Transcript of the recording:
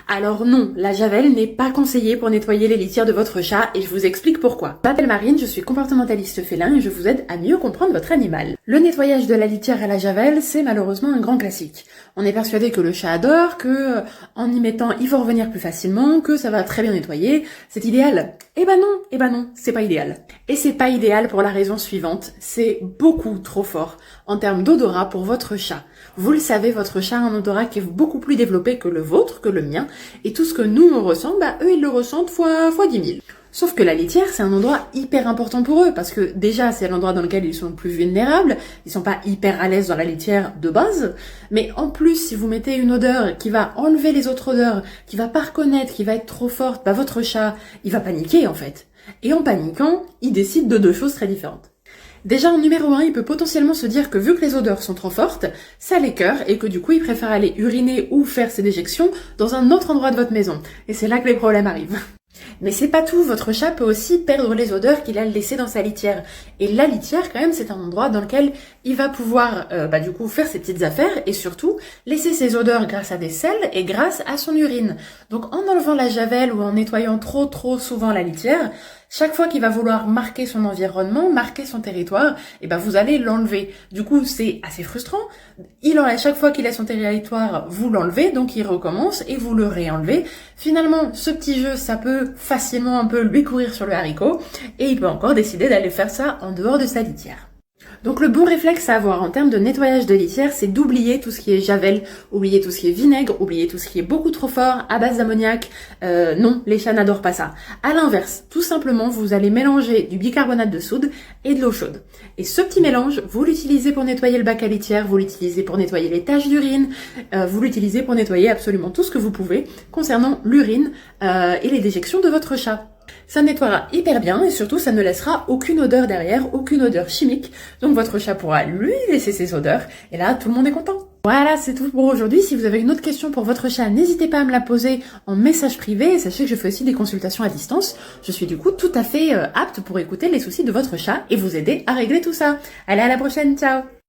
Alors non, la javel n'est pas conseillée pour nettoyer les litières de votre chat et je vous explique pourquoi. Je m'appelle Marine, je suis comportementaliste félin et je vous aide à mieux comprendre votre animal. Le nettoyage de la litière à la javel, c'est malheureusement un grand classique. On est persuadé que le chat adore, que en y mettant, il va revenir plus facilement, que ça va très bien nettoyer, c'est idéal. Eh ben non, c'est pas idéal. Et c'est pas idéal pour la raison suivante, c'est beaucoup trop fort en termes d'odorat pour votre chat. Vous le savez, votre chat a un odorat qui est beaucoup plus développé que le vôtre, que le mien, et tout ce que nous on ressent, eux ils le ressentent fois 10 000. Sauf que la litière, c'est un endroit hyper important pour eux, parce que déjà, c'est l'endroit dans lequel ils sont le plus vulnérables, ils sont pas hyper à l'aise dans la litière de base, mais en plus, si vous mettez une odeur qui va enlever les autres odeurs, qui va pas reconnaître, qui va être trop forte, votre chat, il va paniquer en fait. Et en paniquant, il décide de deux choses très différentes. Déjà, en numéro 1, il peut potentiellement se dire que vu que les odeurs sont trop fortes, ça l'écœure et que du coup, il préfère aller uriner ou faire ses déjections dans un autre endroit de votre maison. Et c'est là que les problèmes arrivent. Mais c'est pas tout, votre chat peut aussi perdre les odeurs qu'il a laissées dans sa litière. Et la litière, quand même, c'est un endroit dans lequel il va pouvoir, du coup, faire ses petites affaires et surtout laisser ses odeurs grâce à des selles et grâce à son urine. Donc, en enlevant la javel ou en nettoyant trop souvent la litière, chaque fois qu'il va vouloir marquer son environnement, marquer son territoire, vous allez l'enlever. Du coup, c'est assez frustrant. Chaque fois qu'il a son territoire, vous l'enlevez, donc il recommence et vous le réenlevez. Finalement, ce petit jeu, ça peut facilement un peu lui courir sur le haricot et il peut encore décider d'aller faire ça en dehors de sa litière. Donc le bon réflexe à avoir en termes de nettoyage de litière, c'est d'oublier tout ce qui est javel, oublier tout ce qui est vinaigre, oublier tout ce qui est beaucoup trop fort, à base d'ammoniac. Non, les chats n'adorent pas ça. À l'inverse, tout simplement, vous allez mélanger du bicarbonate de soude et de l'eau chaude. Et ce petit mélange, vous l'utilisez pour nettoyer le bac à litière, vous l'utilisez pour nettoyer les taches d'urine, vous l'utilisez pour nettoyer absolument tout ce que vous pouvez concernant l'urine et les déjections de votre chat. Ça nettoiera hyper bien et surtout ça ne laissera aucune odeur derrière, aucune odeur chimique. Donc votre chat pourra lui laisser ses odeurs et là tout le monde est content. Voilà, c'est tout pour aujourd'hui. Si vous avez une autre question pour votre chat, n'hésitez pas à me la poser en message privé. Et sachez que je fais aussi des consultations à distance. Je suis du coup tout à fait apte pour écouter les soucis de votre chat et vous aider à régler tout ça. Allez, à la prochaine, ciao!